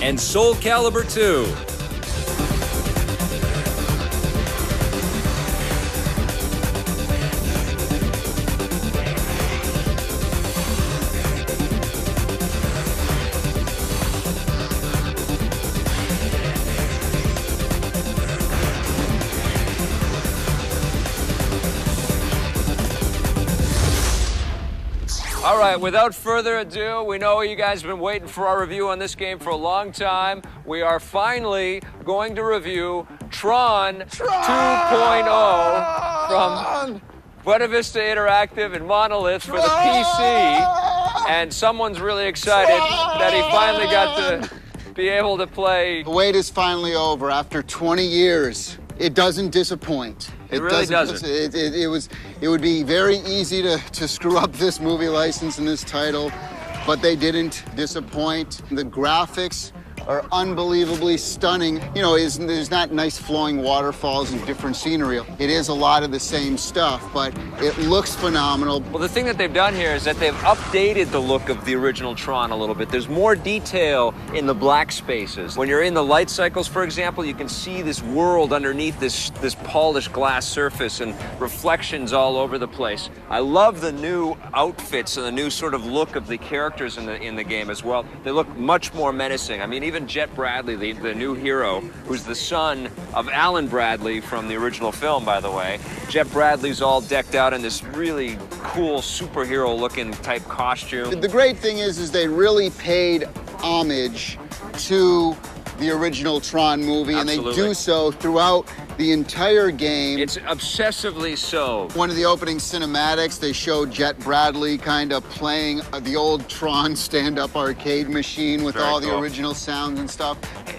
and Soul Calibur 2. All right, without further ado, we know you guys have been waiting for our review on this game for a long time. We are finally going to review Tron 2.0 from Buena Vista Interactive and Monolith for the PC. And someone's really excited that he finally got to be able to play. The wait is finally over after 20 years. It doesn't disappoint. It really doesn't. It would be very easy to screw up this movie license and this title, but they didn't disappoint. The graphics are unbelievably stunning. You know, there's not nice flowing waterfalls and different scenery. It is a lot of the same stuff, but it looks phenomenal. Well, the thing that they've done here is that they've updated the look of the original Tron a little bit. There's more detail in the black spaces. When you're in the light cycles, for example, you can see this world underneath this polished glass surface and reflections all over the place. I love the new outfits and the new sort of look of the characters in the game as well. They look much more menacing. I mean, even Jet Bradley, the new hero, who's the son of Alan Bradley from the original film, by the way. Jet Bradley's all decked out in this really cool superhero-looking type costume. The great thing is they really paid homage to the original Tron movie, Absolutely. And they do so throughout the entire game. It's obsessively so. One of the opening cinematics, they showed Jet Bradley kind of playing the old Tron stand-up arcade machine with all the original sounds and stuff.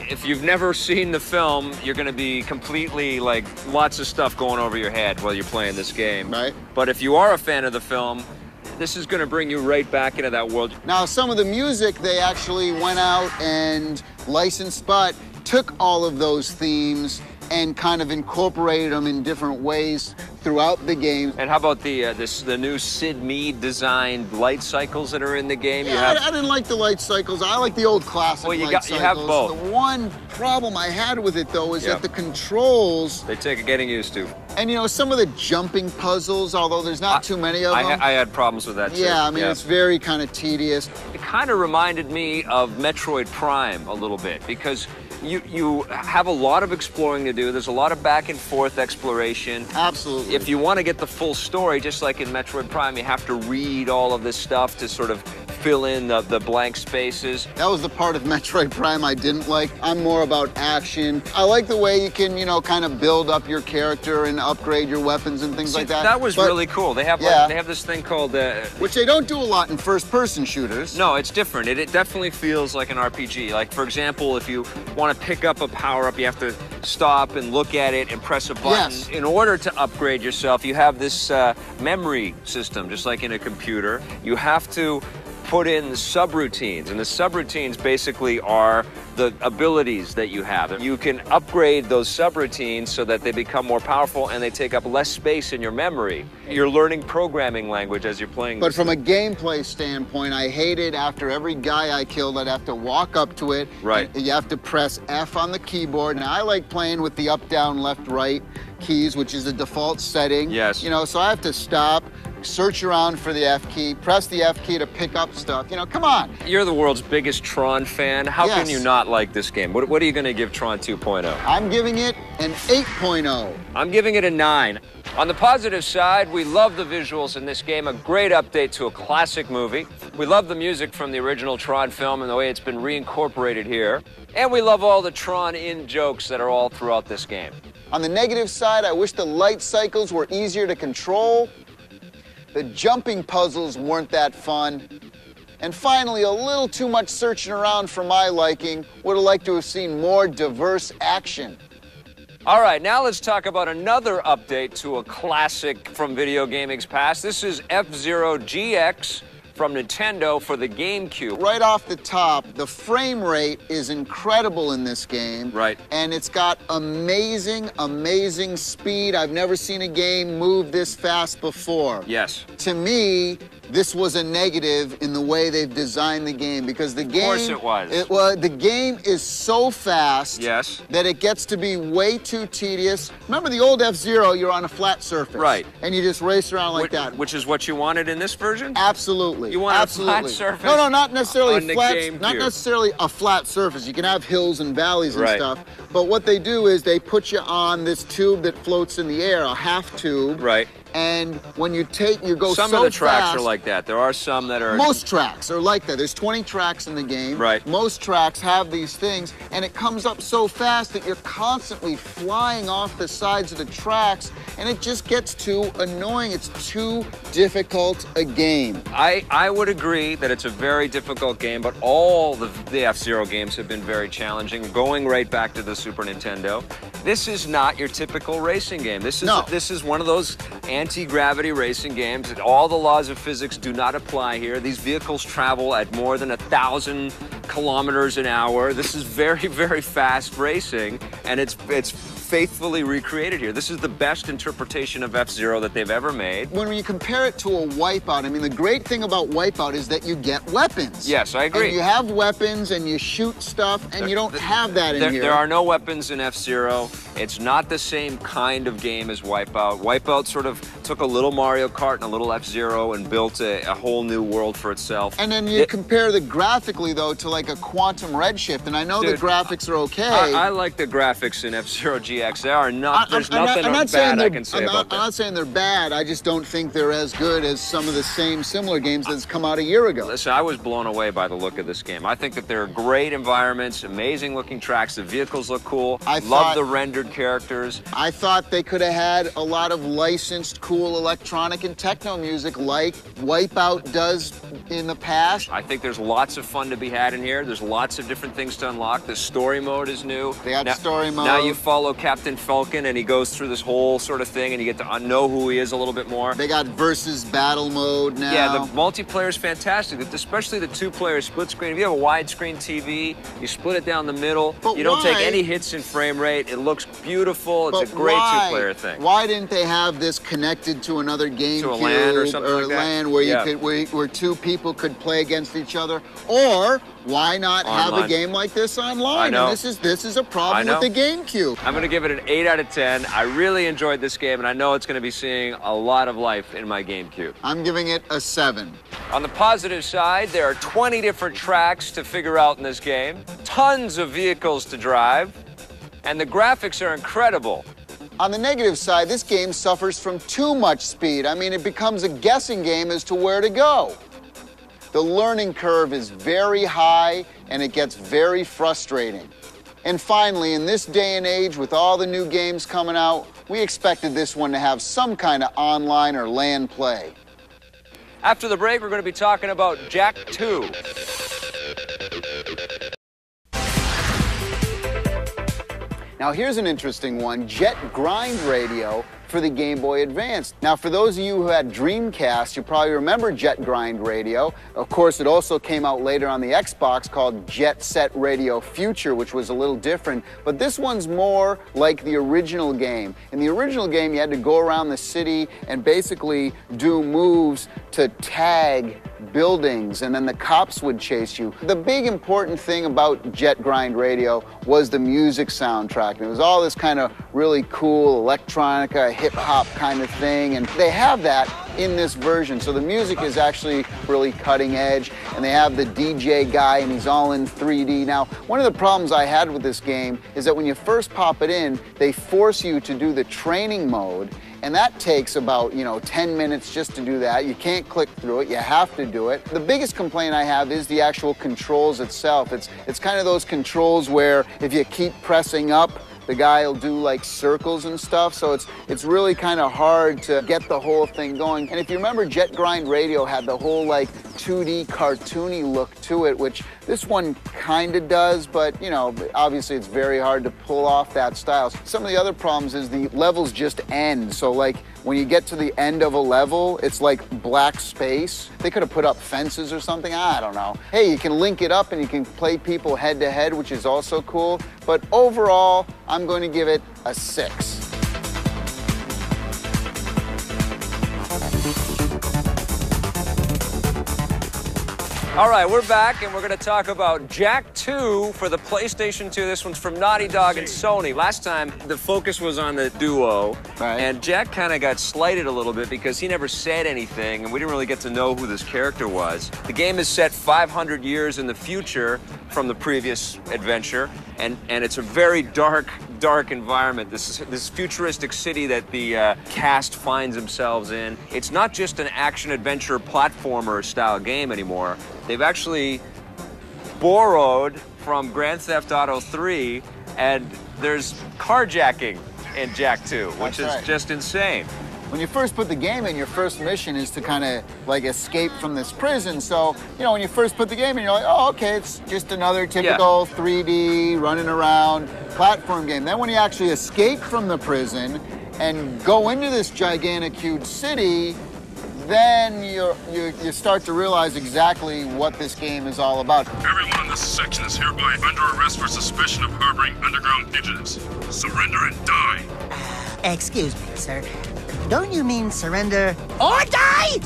If you've never seen the film, you're going to be completely, like, lots of stuff going over your head while you're playing this game. Right. But if you are a fan of the film, this is going to bring you right back into that world. Now, some of the music, they actually went out and licensed, but took all of those themes and kind of incorporated them in different ways throughout the game. And how about the new Sid Mead designed light cycles that are in the game? Yeah, I didn't like the light cycles. I like the old classic light cycles. You have both. The one problem I had with it, though, is that the controls... They take getting used to. And, you know, some of the jumping puzzles, although there's not too many of them. I had problems with that, too. Yeah, I mean, it's very kind of tedious. It kind of reminded me of Metroid Prime a little bit, because you have a lot of exploring to do. There's a lot of back and forth exploration. Absolutely. If you want to get the full story, just like in Metroid Prime, you have to read all of this stuff to sort of fill in the blank spaces. That was the part of Metroid Prime I didn't like. I'm more about action. I like the way you can, you know, kind of build up your character and upgrade your weapons and things like that. That was really cool. They have they have this thing called which they don't do a lot in first-person shooters. No, it's different. It definitely feels like an RPG. Like, for example, if you want to pick up a power-up, you have to stop and look at it and press a button. Yes. In order to upgrade yourself, you have this memory system, just like in a computer. You have to put in subroutines, and the subroutines basically are the abilities that you have. You can upgrade those subroutines so that they become more powerful and they take up less space in your memory. You're learning programming language as you're playing. But from a gameplay standpoint, I hated after every guy I killed, I'd have to walk up to it. Right. You have to press F on the keyboard. And I like playing with the up, down, left, right keys, which is the default setting. Yes. You know, so I have to stop, search around for the F key, press the F key to pick up stuff. You know, come on. You're the world's biggest Tron fan. How can you not like this game? What are you going to give Tron 2.0? I'm giving it an 8.0. I'm giving it a 9. On the positive side, we love the visuals in this game, a great update to a classic movie. We love the music from the original Tron film and the way it's been reincorporated here. And we love all the Tron in-jokes that are all throughout this game. On the negative side, I wish the light cycles were easier to control. The jumping puzzles weren't that fun. And finally, a little too much searching around for my liking. Would have liked to have seen more diverse action. All right, now let's talk about another update to a classic from video gaming's past. This is F-Zero GX from Nintendo for the GameCube. Right off the top, the frame rate is incredible in this game. Right. And it's got amazing, amazing speed. I've never seen a game move this fast before. Yes. To me, this was a negative in the way they've designed the game, because the game... Of course it was. The game is so fast Yes. that it gets to be way too tedious. Remember the old F-Zero, you're on a flat surface. Right. And you just race around like that. Which is what you wanted in this version? Absolutely. You want Absolutely. a flat surface? No, not necessarily on the flat. GameCube. Not necessarily a flat surface. You can have hills and valleys and Right. stuff. But what they do is they put you on this tube that floats in the air, a half tube. Right. And when you go so fast. Some of the tracks are like that. There are some that are... Most tracks are like that. There's 20 tracks in the game. Right. Most tracks have these things, and it comes up so fast that you're constantly flying off the sides of the tracks, and it just gets too annoying. It's too difficult a game. I would agree that it's a very difficult game, but all the F-Zero games have been very challenging, going right back to the Super Nintendo. This is not your typical racing game. This is one of those anti-gravity racing games that all the laws of physics do not apply here. These vehicles travel at more than 1,000 kilometers an hour. This is very, very fast racing, and it's faithfully recreated here. This is the best interpretation of F-Zero that they've ever made. When you compare it to a Wipeout, I mean, the great thing about Wipeout is that you get weapons. Yes, I agree. And you have weapons and you shoot stuff, and you don't have that in here. There are no weapons in F-Zero. It's not the same kind of game as Wipeout. Wipeout sort of took a little Mario Kart and a little F-Zero and built a whole new world for itself. And then you compare the graphically, though, to like a Quantum Redshift, and I know the graphics are okay. I like the graphics in F-Zero GX. There's nothing bad I can say about them. I'm not saying they're bad. I just don't think they're as good as some of the same similar games that's come out a year ago. Listen, I was blown away by the look of this game. I think that there are great environments, amazing looking tracks. The vehicles look cool. Love the rendered characters. I thought they could have had a lot of licensed, cool electronic and techno music like Wipeout does in the past. I think there's lots of fun to be had in here. There's lots of different things to unlock. The story mode is new. They got story mode. Now you follow Captain Falcon, and he goes through this whole sort of thing, and you get to know who he is a little bit more. They got versus battle mode now. Yeah, the multiplayer is fantastic, especially the two-player split screen. If you have a widescreen TV, you split it down the middle. But you don't take any hits in frame rate. It looks beautiful. It's a great two-player thing. Why didn't they have this connected to another GameCube to a LAN or something like that? LAN where you could, where two people could play against each other? Or why not have a game like this online? I know. And this is a problem with the GameCube. I'm going to give it an 8 out of 10. I really enjoyed this game, and I know it's going to be seeing a lot of life in my GameCube. I'm giving it a 7. On the positive side, there are 20 different tracks to figure out in this game, tons of vehicles to drive, and the graphics are incredible. On the negative side, this game suffers from too much speed. I mean, it becomes a guessing game as to where to go. The learning curve is very high, and it gets very frustrating. And finally, in this day and age, with all the new games coming out, we expected this one to have some kind of online or LAN play. After the break, we're going to be talking about Jak 2. Now here's an interesting one, Jet Grind Radio for the Game Boy Advance. Now for those of you who had Dreamcast, you probably remember Jet Grind Radio. Of course, it also came out later on the Xbox called Jet Set Radio Future, which was a little different, but this one's more like the original game. In the original game, you had to go around the city and basically do moves to tag buildings, and then the cops would chase you. The big important thing about Jet Grind Radio was the music soundtrack. And it was all this kind of really cool electronica, hip-hop kind of thing, and they have that in this version. So the music is actually really cutting edge, and they have the DJ guy, and he's all in 3D. Now, one of the problems I had with this game is that when you first pop it in, they force you to do the training mode, and that takes about, 10 minutes just to do that. You can't click through it, you have to do it. The biggest complaint I have is the actual controls itself. It's kind of those controls where if you keep pressing up, the guy will do like circles and stuff, so it's really kind of hard to get the whole thing going. And if you remember, Jet Grind Radio had the whole like 2D cartoony look to it, which this one kind of does, but obviously it's very hard to pull off that style. Some of the other problems is the levels just end, so like when you get to the end of a level, it's like black space. They could have put up fences or something, I don't know. Hey, you can link it up and you can play people head to head, which is also cool, but overall, I'm going to give it a 6. All right, we're back, and we're going to talk about Jak 2 for the PlayStation 2. This one's from Naughty Dog and Sony. Last time, the focus was on the duo, and Jak kind of got slighted a little bit because he never said anything, and we didn't really get to know who this character was. The game is set 500 years in the future from the previous adventure, and it's a very dark environment, this futuristic city that the cast finds themselves in. It's not just an action-adventure platformer style game anymore. They've actually borrowed from Grand Theft Auto 3, and there's carjacking in Jak 2, which is just insane. When you first put the game in, your first mission is to kind of like escape from this prison. So, you know, when you first put the game in, you're like, oh, okay, it's just another typical 3D running around platform game. Then when you actually escape from the prison and go into this gigantic, huge city, then you start to realize exactly what this game is all about. Everyone in this section is hereby under arrest for suspicion of harboring underground fugitives. Surrender and die. Excuse me, sir. Don't you mean surrender or die?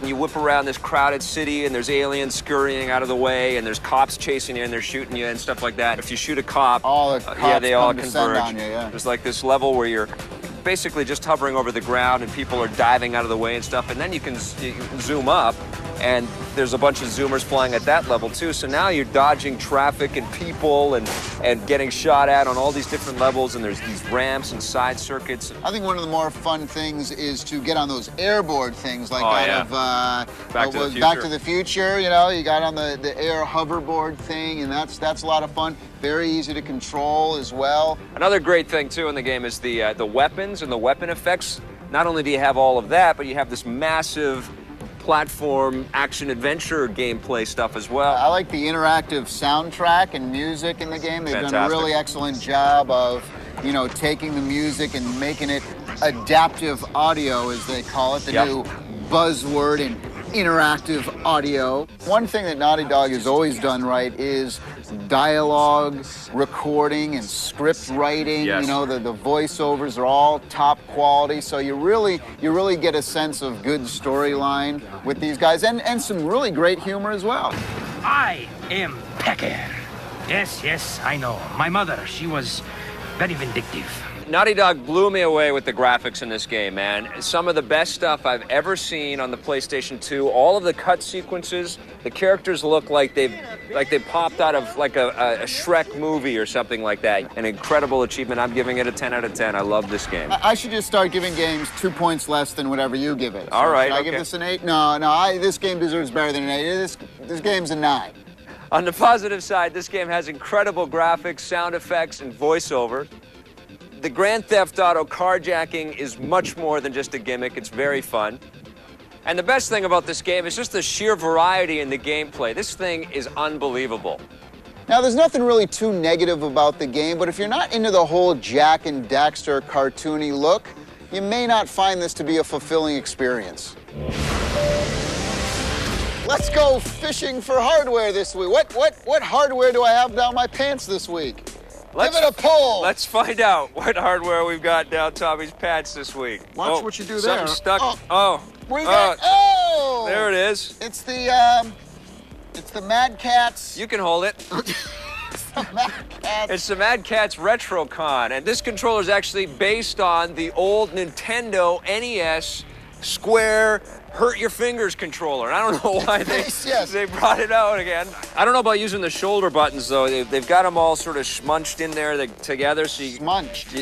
You whip around this crowded city, and there's aliens scurrying out of the way, and there's cops chasing you, and they're shooting you and stuff like that. If you shoot a cop, all the cops they all come descend converge. on you, yeah. There's like this level where you're basically just hovering over the ground, and people are diving out of the way and stuff, and then you can zoom up, and there's a bunch of zoomers flying at that level too. So now you're dodging traffic and people and getting shot at on all these different levels, and there's these ramps and side circuits. I think one of the more fun things is to get on those airboard things like of Back to the Future. You know, you got on the air hoverboard thing, and that's a lot of fun. Very easy to control as well. Another great thing too in the game is the weapons and the weapon effects. Not only do you have all of that, but you have this massive platform action-adventure gameplay stuff as well. I like the interactive soundtrack and music in the game. They've done a really excellent job of, you know, taking the music and making it adaptive audio, as they call it, the new buzzword in interactive audio. One thing that Naughty Dog has always done right is dialogue recording and script writing. You know, the voiceovers are all top quality, so you really get a sense of good storyline with these guys, and some really great humor as well. I am Pecker. Yes, I know. My mother, she was very vindictive. Naughty Dog blew me away with the graphics in this game, man. Some of the best stuff I've ever seen on the PlayStation 2. All of the cut sequences, the characters look like they popped out of like a Shrek movie or something like that. An incredible achievement. I'm giving it a 10 out of 10. I love this game. I should just start giving games 2 points less than whatever you give it. So all right. Should I give this an 8? No. This game deserves better than an 8. This game's a 9. On the positive side, this game has incredible graphics, sound effects, and voiceover. The Grand Theft Auto carjacking is much more than just a gimmick. It's very fun. And the best thing about this game is just the sheer variety in the gameplay. This thing is unbelievable. Now, there's nothing really too negative about the game, but if you're not into the whole Jak and Daxter cartoony look, you may not find this to be a fulfilling experience. Let's go fishing for hardware this week. What hardware do I have down my pants this week? Give it a pull. Let's find out what hardware we've got down Tommy's pants this week. Watch what you do there. Something stuck. What do you got? Oh! There it is. It's the Mad Catz. You can hold it. It's the Mad Catz. It's the Mad Catz RetroCon, and this controller is actually based on the old Nintendo NES Square Hurt Your Fingers controller. And I don't know why they brought it out again. I don't know about using the shoulder buttons, though. They've got them all sort of smunched in there together. So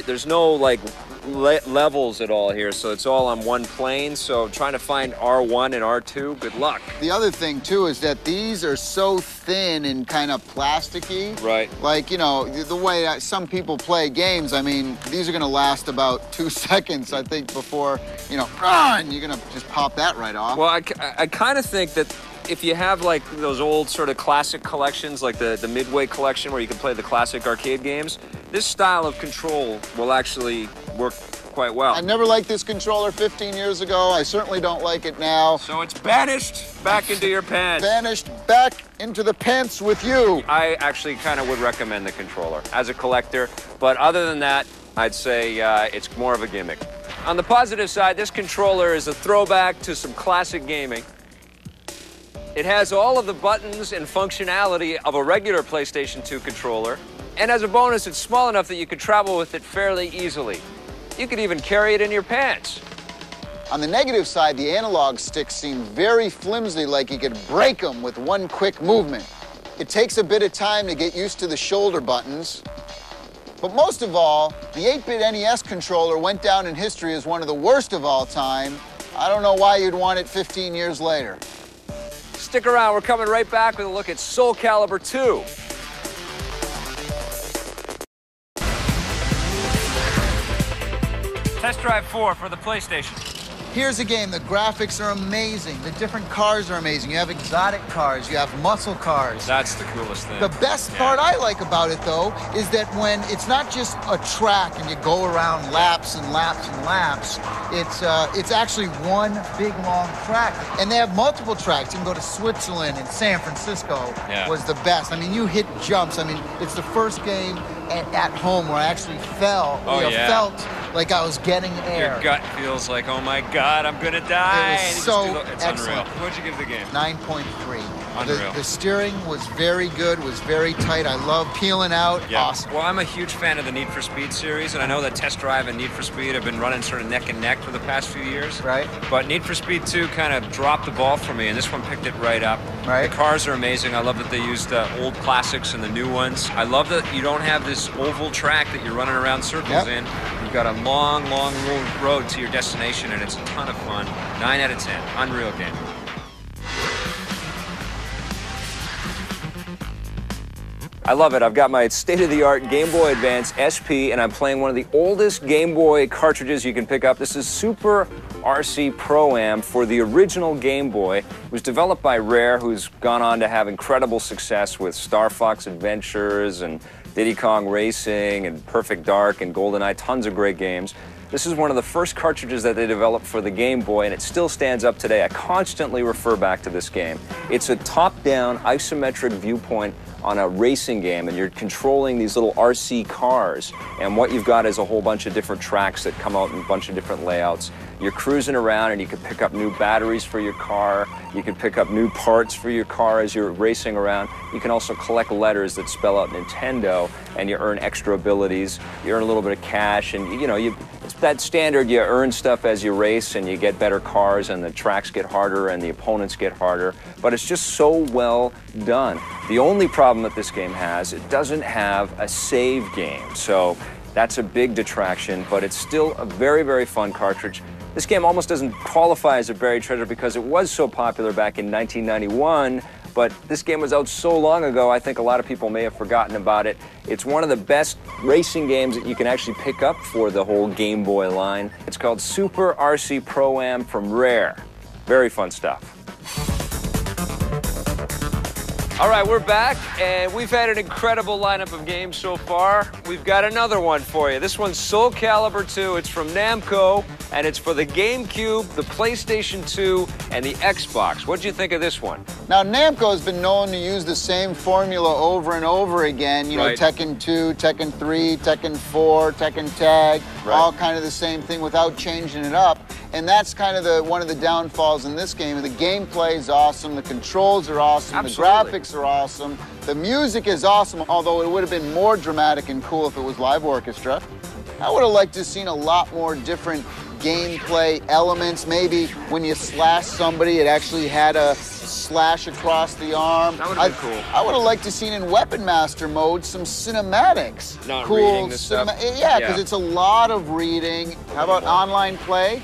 there's no, like, levels at all here, so it's all on one plane. So trying to find R1 and R2, good luck. The other thing, too, is that these are so thin and kind of plasticky. Right. Like, you know, the way some people play games, I mean, these are going to last about 2 seconds, I think, before, you know, and you're going to just pop that right off. Well, I kind of think that if you have like those old sort of classic collections, like the Midway collection where you can play the classic arcade games, this style of control will actually work quite well. I never liked this controller 15 years ago. I certainly don't like it now. So it's banished back into your pants. Banished back into the pants with you. I actually kind of would recommend the controller as a collector, but other than that, I'd say it's more of a gimmick. On the positive side, this controller is a throwback to some classic gaming. It has all of the buttons and functionality of a regular PlayStation 2 controller. And as a bonus, it's small enough that you can travel with it fairly easily. You could even carry it in your pants. On the negative side, the analog sticks seem very flimsy, like you could break them with one quick movement. It takes a bit of time to get used to the shoulder buttons. But most of all, the 8-bit NES controller went down in history as one of the worst of all time. I don't know why you'd want it 15 years later. Stick around, we're coming right back with a look at Soul Calibur 2. Test Drive 4 for the PlayStation. Here's a game, the graphics are amazing, the different cars are amazing. You have exotic cars, you have muscle cars. That's the coolest thing. The best part I like about it, though, is that when it's not just a track and you go around laps and laps and laps, it's actually one big, long track. And they have multiple tracks. You can go to Switzerland and San Francisco was the best. I mean, you hit jumps. I mean, it's the first game at home where I actually felt like I was getting air. Your gut feels like, oh my God, I'm gonna die. It was so it's excellent. Unreal. What'd you give the game? 9.3. Unreal. The steering was very good, was very tight. I love peeling out. Yeah. Awesome. Well, I'm a huge fan of the Need for Speed series, and I know that Test Drive and Need for Speed have been running sort of neck and neck for the past few years. Right. But Need for Speed 2 kind of dropped the ball for me, and this one picked it right up. Right. The cars are amazing. I love that they used old classics and the new ones. I love that you don't have this oval track that you're running around circles in. You've got a long, long road to your destination, and it's a ton of fun. 9 out of 10. Unreal game. I love it. I've got my state-of-the-art Game Boy Advance SP, and I'm playing one of the oldest Game Boy cartridges you can pick up. This is Super RC Pro-Am for the original Game Boy. It was developed by Rare, who's gone on to have incredible success with Star Fox Adventures and Diddy Kong Racing and Perfect Dark and GoldenEye, tons of great games. This is one of the first cartridges that they developed for the Game Boy, and it still stands up today. I constantly refer back to this game. It's a top-down isometric viewpoint on a racing game, and you're controlling these little RC cars, and what you've got is a whole bunch of different tracks that come out in a bunch of different layouts. You're cruising around, and you can pick up new batteries for your car. You can pick up new parts for your car as you're racing around. You can also collect letters that spell out Nintendo, and you earn extra abilities. You earn a little bit of cash, and it's that standard. You earn stuff as you race, and you get better cars, and the tracks get harder, and the opponents get harder. But it's just so well done. The only problem that this game has, it doesn't have a save game. So that's a big detraction, but it's still a very, very fun cartridge. This game almost doesn't qualify as a buried treasure because it was so popular back in 1991, but this game was out so long ago, I think a lot of people may have forgotten about it. It's one of the best racing games that you can actually pick up for the whole Game Boy line. It's called Super RC Pro-Am from Rare. Very fun stuff. All right, we're back, and we've had an incredible lineup of games so far. We've got another one for you. This one's Soul Calibur 2. It's from Namco, and it's for the GameCube, the PlayStation 2, and the Xbox. What'd you think of this one? Now, Namco has been known to use the same formula over and over again. You know, Tekken 2, Tekken 3, Tekken 4, Tekken Tag, all kind of the same thing without changing it up. And that's kind of one of the downfalls in this game. The gameplay is awesome, the controls are awesome, the graphics are awesome, the music is awesome, although it would have been more dramatic and cool if it was live orchestra. I would have liked to have seen a lot more different gameplay elements. Maybe when you slash somebody, it actually had a slash across the arm. That would have been cool. I would have liked to seen in Weapon Master mode some cinematics. Not cool reading the stuff. Yeah, because it's a lot of reading. How about online play?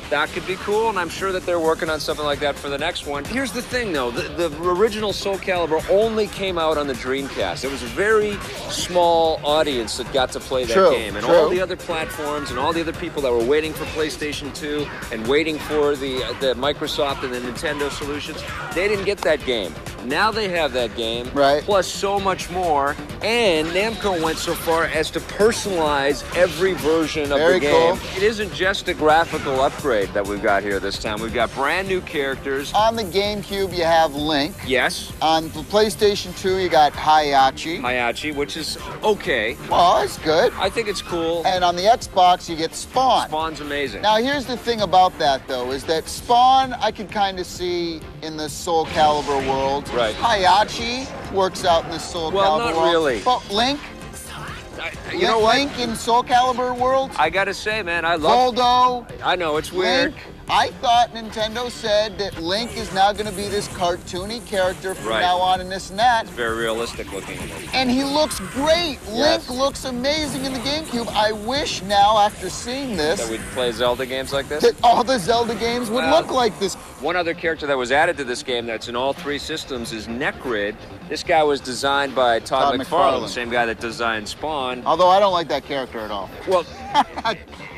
That could be cool, and I'm sure that they're working on something like that for the next one. Here's the thing, though. The original Soul Calibur only came out on the Dreamcast. It was a very small audience that got to play that game. And all the other platforms and all the other people that were waiting for PlayStation 2 and waiting for the Microsoft and the Nintendo solutions, they didn't get that game. Now they have that game, plus so much more, and Namco went so far as to personalize every version of the game. It isn't just a graphical upgrade that we've got here this time. We've got brand new characters. On the GameCube, you have Link. Yes. On the PlayStation 2, you got Hayachi. Hayachi, which is okay. Well, it's good. I think it's cool. And on the Xbox, you get Spawn. Spawn's amazing. Now, here's the thing about that, though, is that Spawn, I could kind of see in the Soul Calibur world. Right. Hayachi works out in the Soul Well, Calibur not world. really. But Link, You know what? Link in Soul Calibur world. I gotta say, man, I love. Voldo. I know it's weird. Link. I thought Nintendo said that Link is now going to be this cartoony character from Right. now on and this and that. Very realistic looking. And he looks great. Yes. Link looks amazing in the GameCube. I wish now, after seeing this, That we'd play Zelda games like this. that all the Zelda games would Well, look like this. One other character that was added to this game that's in all 3 systems is Necrid. This guy was designed by Todd McFarlane, the same guy that designed Spawn. Although I don't like that character at all. Well,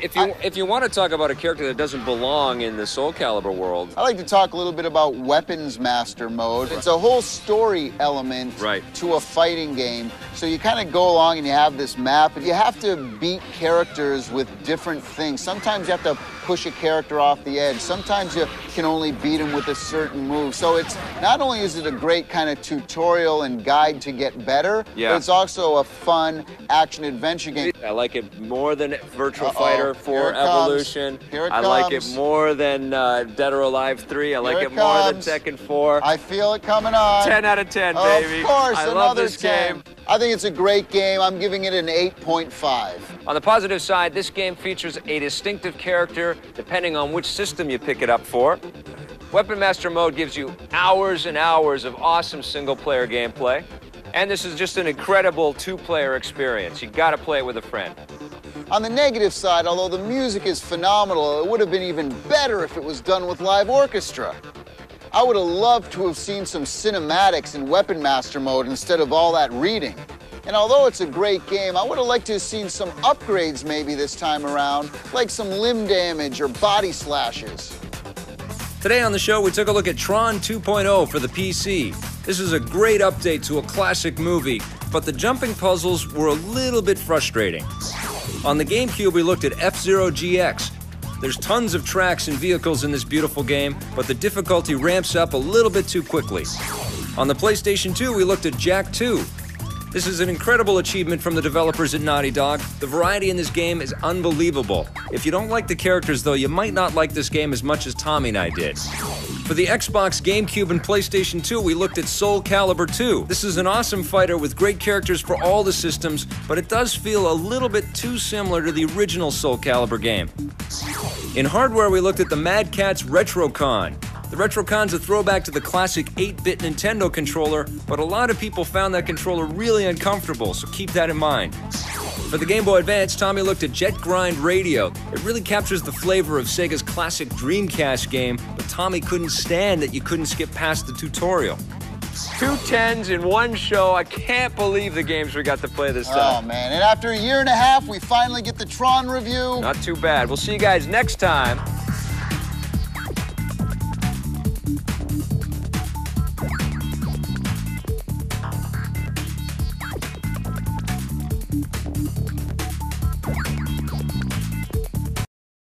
if you want to talk about a character that doesn't belong in the Soul Calibur world, I'd like to talk a little bit about Weapons Master mode. It's a whole story element Right. to a fighting game. So you kind of go along and you have this map, and you have to beat characters with different things. Sometimes you have to push a character off the edge. Sometimes you can only beat him with a certain move. So it's not only is it a great kind of tutorial and guide to get better, Yeah. but it's also a fun action-adventure game. I like it more than Virtual Uh-oh. Fighter Here 4 it comes. Evolution. Here it I like it comes. more than Dead or Alive 3. I like Here it it more than comes. Tekken 4. I feel it coming on. 10 out of 10, baby. Of course, I another love this 10. game. I think it's a great game. I'm giving it an 8.5. On the positive side, this game features a distinctive character depending on which system you pick it up for. Weapon Master Mode gives you hours and hours of awesome single-player gameplay. And this is just an incredible 2-player experience. You gotta play it with a friend. On the negative side, although the music is phenomenal, it would have been even better if it was done with live orchestra. I would have loved to have seen some cinematics in Weapon Master mode instead of all that reading. And although it's a great game, I would have liked to have seen some upgrades maybe this time around, like some limb damage or body slashes. Today on the show, we took a look at Tron 2.0 for the PC. This is a great update to a classic movie, but the jumping puzzles were a little bit frustrating. On the GameCube, we looked at F-Zero GX. There's tons of tracks and vehicles in this beautiful game, but the difficulty ramps up a little bit too quickly. On the PlayStation 2, we looked at Jak 2. This is an incredible achievement from the developers at Naughty Dog. The variety in this game is unbelievable. If you don't like the characters, though, you might not like this game as much as Tommy and I did. For the Xbox, GameCube, and PlayStation 2, we looked at Soul Calibur 2. This is an awesome fighter with great characters for all the systems, but it does feel a little bit too similar to the original Soul Calibur game. In hardware, we looked at the Mad Catz Retrocon. The Retrocon's a throwback to the classic 8-bit Nintendo controller, but a lot of people found that controller really uncomfortable, so keep that in mind. For the Game Boy Advance, Tommy looked at Jet Grind Radio. It really captures the flavor of Sega's classic Dreamcast game, but Tommy couldn't stand that you couldn't skip past the tutorial. 2 10s in one show. I can't believe the games we got to play this Oh, time. man. And after a year and a half, we finally get the Tron review. Not too bad. We'll see you guys next time